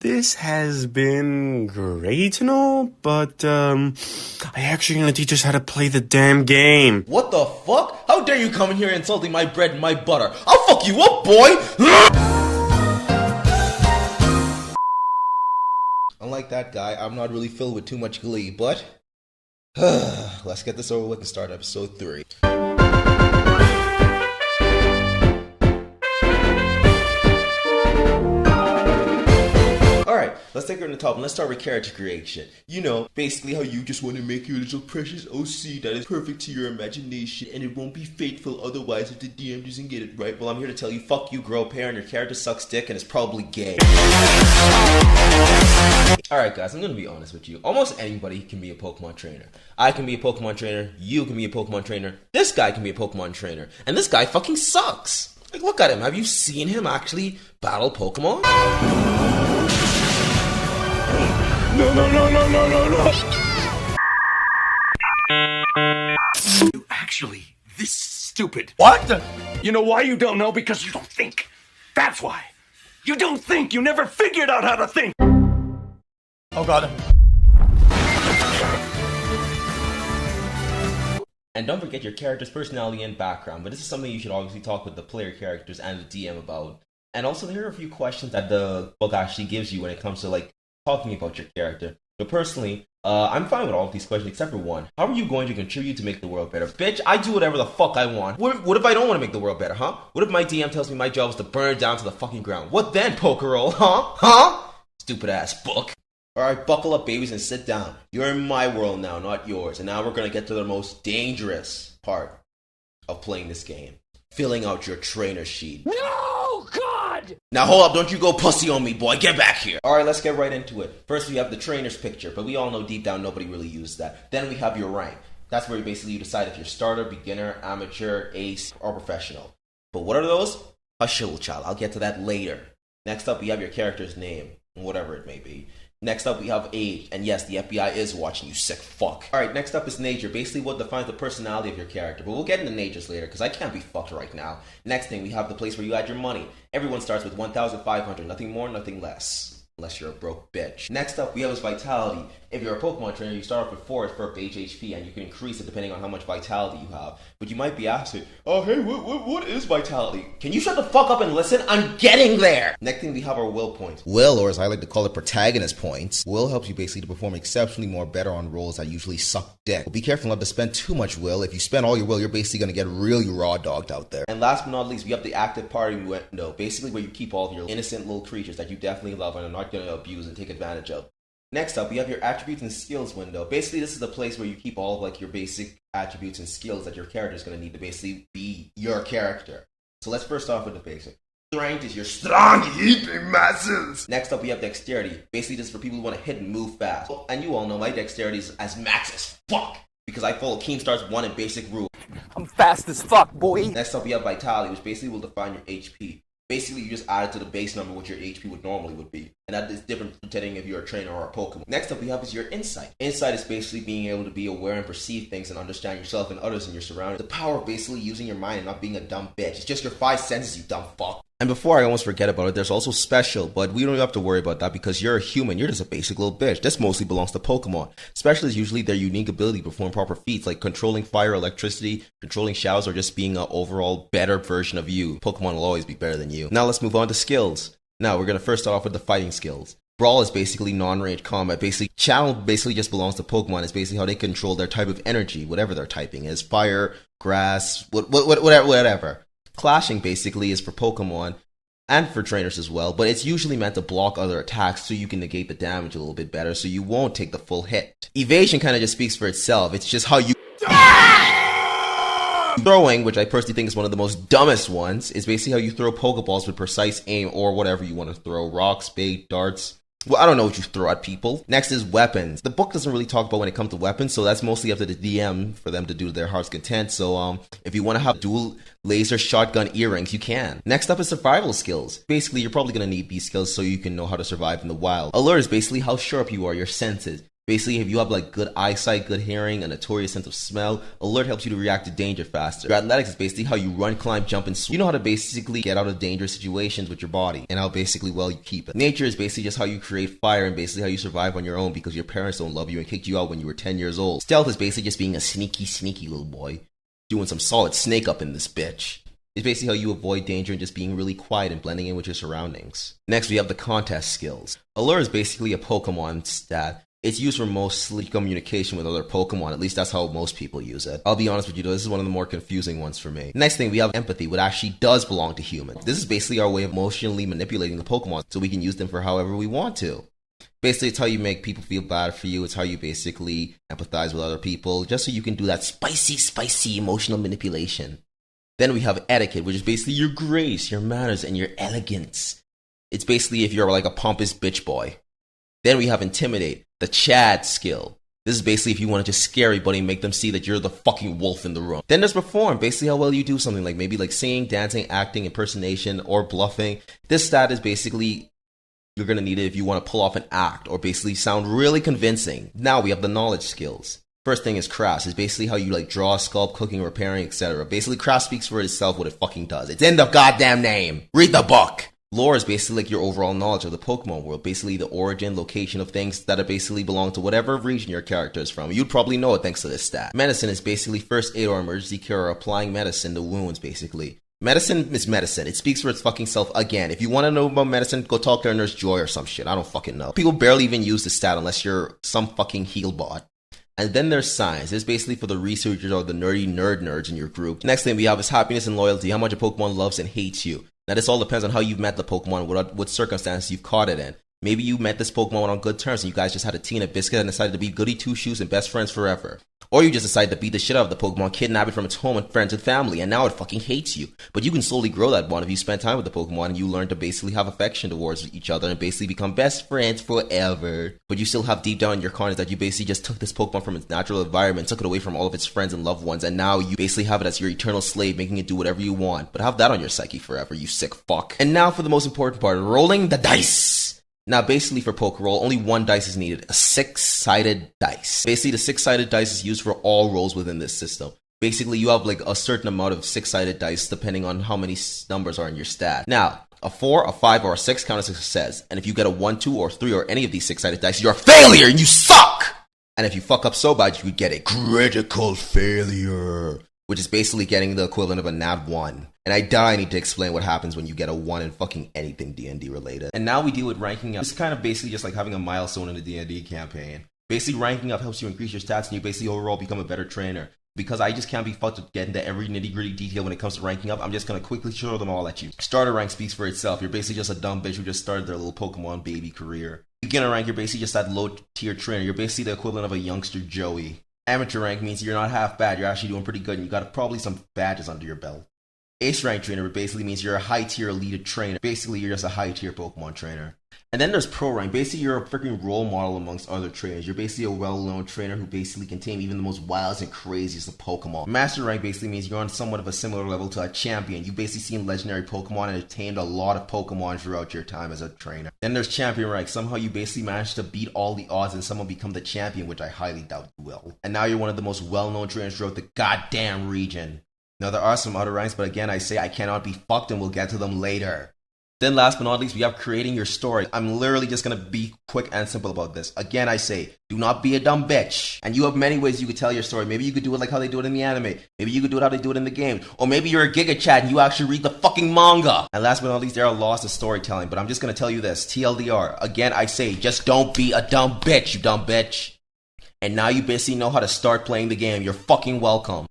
This has been great and all, but, I actually gonna teach us how to play the damn game. What the fuck? How dare you come in here insulting my bread and my butter? I'll fuck you up, boy! Unlike that guy, I'm not really filled with too much glee, but... let's get this over with and start episode 3. Alright, let's take her to the top and let's start with character creation. You know, basically how you just want to make your little precious OC that is perfect to your imagination and it won't be faithful otherwise if the DM doesn't get it right. Well, I'm here to tell you, fuck you, grow a pair, and your character sucks dick and is probably gay. Alright guys, I'm gonna be honest with you. Almost anybody can be a Pokemon trainer. I can be a Pokemon trainer, you can be a Pokemon trainer, this guy can be a Pokemon trainer, and this guy fucking sucks. Like, look at him. Have you seen him actually battle Pokemon? No. You actually this stupid. What? You know why you don't know? Because you don't think. That's why. You don't think. You never figured out how to think. Oh god. And don't forget your character's personality and background, but this is something you should obviously talk with the player characters and the DM about. And also there are a few questions that the book actually gives you when it comes to like talking about your character. But personally, I'm fine with all of these questions except for one. How are you going to contribute to make the world better? Bitch, I do whatever the fuck I want. What if I don't want to make the world better, huh? What if my DM tells me my job is to burn it down to the fucking ground? What then, Pokerole, huh? Stupid ass book. Alright, buckle up babies and sit down. You're in my world now, not yours. And now we're gonna get to the most dangerous part of playing this game. Filling out your trainer sheet. No, God! Now hold up, don't you go pussy on me, boy. Get back here. Alright, let's get right into it. First we have the trainer's picture, but we all know deep down nobody really uses that. Then we have your rank. That's where basically you decide if you're starter, beginner, amateur, ace, or professional. But what are those? Hush, little child, I'll get to that later. Next up we have your character's name, whatever it may be. Next up we have age, and yes, the FBI is watching, you sick fuck. Alright, next up is nature, basically what defines the personality of your character, but we'll get into natures later, because I can't be fucked right now. Next thing, we have the place where you add your money. Everyone starts with 1,500, nothing more, nothing less. Unless you're a broke bitch. Next up, we have is vitality. If you're a Pokemon trainer, you start off with 4 for base HP, and you can increase it depending on how much vitality you have. But you might be asking, oh hey, what is vitality? Can you shut the fuck up and listen? I'm getting there! Next thing, we have our will points. Will, or as I like to call it, protagonist points. Will helps you basically to perform exceptionally more better on roles that usually suck dick. But be careful not to spend too much will. If you spend all your will, you're basically gonna get really raw dogged out there. And last but not least, we have the active party window. Basically where you keep all of your innocent little creatures that you definitely love and are not gonna abuse and take advantage of. Next up, we have your attributes and skills window. Basically, this is the place where you keep all of like your basic attributes and skills that your character is going to need to basically be your character. So let's first off with the basic. Strength is your strong heaping muscles. Next up, we have dexterity. Basically, this is for people who want to hit and move fast. And you all know my dexterity is as max as fuck because I follow Keemstar's 1 and basic rule. I'm fast as fuck, boy. Next up, we have vitality, which basically will define your HP. Basically, you just add it to the base number what your HP would normally be. And that is different depending if you're a trainer or a Pokemon. Next up we have is your insight. Insight is basically being able to be aware and perceive things and understand yourself and others in your surroundings. The power of basically using your mind and not being a dumb bitch. It's just your 5 senses, you dumb fuck. And before I almost forget about it, there's also special, but we don't have to worry about that because you're a human, you're just a basic little bitch. This mostly belongs to Pokemon. Special is usually their unique ability to perform proper feats like controlling fire, electricity, controlling showers, or just being an overall better version of you. Pokemon will always be better than you. Now let's move on to skills. Now we're going to first start off with the fighting skills. Brawl is basically non-range combat. Basically, Channel basically just belongs to Pokemon. It's basically how they control their type of energy, whatever their typing is. Fire, grass, whatever. Clashing basically is for Pokemon and for trainers as well, but it's usually meant to block other attacks so you can negate the damage a little bit better so you won't take the full hit. Evasion kind of just speaks for itself. It's just how you... Throwing, which I personally think is one of the most dumbest ones, is basically how you throw Pokeballs with precise aim or whatever you want to throw. Rocks, bait, darts. Well, I don't know what you throw at people. Next is weapons. The book doesn't really talk about when it comes to weapons, so that's mostly up to the DM for them to do to their heart's content. So, if you want to have dual laser shotgun earrings, you can. Next up is survival skills. Basically, you're probably going to need these skills so you can know how to survive in the wild. Alert is basically how sharp you are, your senses. Basically, if you have like good eyesight, good hearing, a notorious sense of smell, alert helps you to react to danger faster. Your athletics is basically how you run, climb, jump, and swim. You know how to basically get out of dangerous situations with your body and how basically well you keep it. Nature is basically just how you create fire and basically how you survive on your own because your parents don't love you and kicked you out when you were 10 years old. Stealth is basically just being a sneaky little boy, doing some solid snake up in this bitch. It's basically how you avoid danger and just being really quiet and blending in with your surroundings. Next, we have the contest skills. Allure is basically a Pokemon stat. It's used for mostly communication with other Pokemon, at least that's how most people use it. I'll be honest with you though, this is one of the more confusing ones for me. Next thing, we have empathy, which actually does belong to humans. This is basically our way of emotionally manipulating the Pokemon so we can use them for however we want to. Basically, it's how you make people feel bad for you. It's how you basically empathize with other people, just so you can do that spicy emotional manipulation. Then we have etiquette, which is basically your grace, your manners, and your elegance. It's basically if you're like a pompous bitch boy. Then we have intimidate, the Chad skill. This is basically if you want to just scare everybody and make them see that you're the fucking wolf in the room. Then there's perform, basically how well you do something, like maybe like singing, dancing, acting, impersonation, or bluffing. This stat is basically, you're going to need it if you want to pull off an act or basically sound really convincing. Now we have the knowledge skills. First thing is crafts. It's basically how you like draw, sculpt, cooking, repairing, etc. Basically, craft speaks for itself what it fucking does. It's in the goddamn name. Read the book. Lore is basically like your overall knowledge of the Pokemon world. Basically the origin, location of things that are basically belong to whatever region your character is from. You'd probably know it thanks to this stat. Medicine is basically first aid or emergency care or applying medicine to wounds basically. Medicine is medicine. It speaks for its fucking self again. If you want to know about medicine, go talk to Nurse Joy or some shit. I don't fucking know. People barely even use this stat unless you're some fucking heal bot. And then there's science. This is basically for the researchers or the nerdy nerds in your group. Next thing we have is happiness and loyalty. How much a Pokemon loves and hates you. Now this all depends on how you've met the Pokemon, what circumstances you've caught it in. Maybe you met this Pokemon on good terms and you guys just had a tea and a biscuit and decided to be goody two-shoes and best friends forever. Or you just decided to beat the shit out of the Pokemon, kidnap it from its home and friends and family, and now it fucking hates you. But you can slowly grow that bond if you spend time with the Pokemon and you learn to basically have affection towards each other and basically become best friends forever. But you still have deep down in your conscience that you basically just took this Pokemon from its natural environment, took it away from all of its friends and loved ones, and now you basically have it as your eternal slave, making it do whatever you want. But have that on your psyche forever, you sick fuck. And now for the most important part, rolling the dice. Now, basically for Pokerole, only one dice is needed, a 6-sided dice. Basically, the 6-sided dice is used for all rolls within this system. Basically, you have like a certain amount of 6-sided dice depending on how many numbers are in your stat. Now, a 4, a 5, or a 6 count as a success. And if you get a 1, 2, or 3, or any of these 6-sided dice, you're a failure and you suck! And if you fuck up so bad, you could get a critical failure, which is basically getting the equivalent of a nae'd 1. And I doubt I need to explain what happens when you get a 1 in fucking anything D&D related. And now we deal with ranking up. This is kind of basically just like having a milestone in a D&D campaign. Basically, ranking up helps you increase your stats and you basically overall become a better trainer. Because I just can't be fucked with getting into every nitty-gritty detail when it comes to ranking up, I'm just going to quickly show them all at you. Starter rank speaks for itself. You're basically just a dumb bitch who just started their little Pokemon baby career. Beginner rank, you're basically just that low-tier trainer. You're basically the equivalent of a youngster Joey. Amateur rank means you're not half bad. You're actually doing pretty good and you got probably some badges under your belt. Ace rank trainer basically means you're a high tier elite trainer. Basically, you're just a high tier Pokemon trainer. And then there's pro rank. Basically, you're a freaking role model amongst other trainers. You're basically a well-known trainer who basically can tame even the most wildest and craziest of Pokemon. Master rank basically means you're on somewhat of a similar level to a champion. You've basically seen legendary Pokemon and have tamed a lot of Pokemon throughout your time as a trainer. Then there's champion rank. Somehow you basically managed to beat all the odds and somehow become the champion, which I highly doubt you will. And now you're one of the most well-known trainers throughout the goddamn region. Now, there are some other ranks, but again, I say I cannot be fucked and we'll get to them later. Then last but not least, we have creating your story. I'm literally just going to be quick and simple about this. Again, I say, do not be a dumb bitch. And you have many ways you could tell your story. Maybe you could do it like how they do it in the anime. Maybe you could do it how they do it in the game. Or maybe you're a Giga Chat and you actually read the fucking manga. And last but not least, there are laws of storytelling. But I'm just going to tell you this, TLDR. Again, I say, just don't be a dumb bitch, you dumb bitch. And now you basically know how to start playing the game. You're fucking welcome.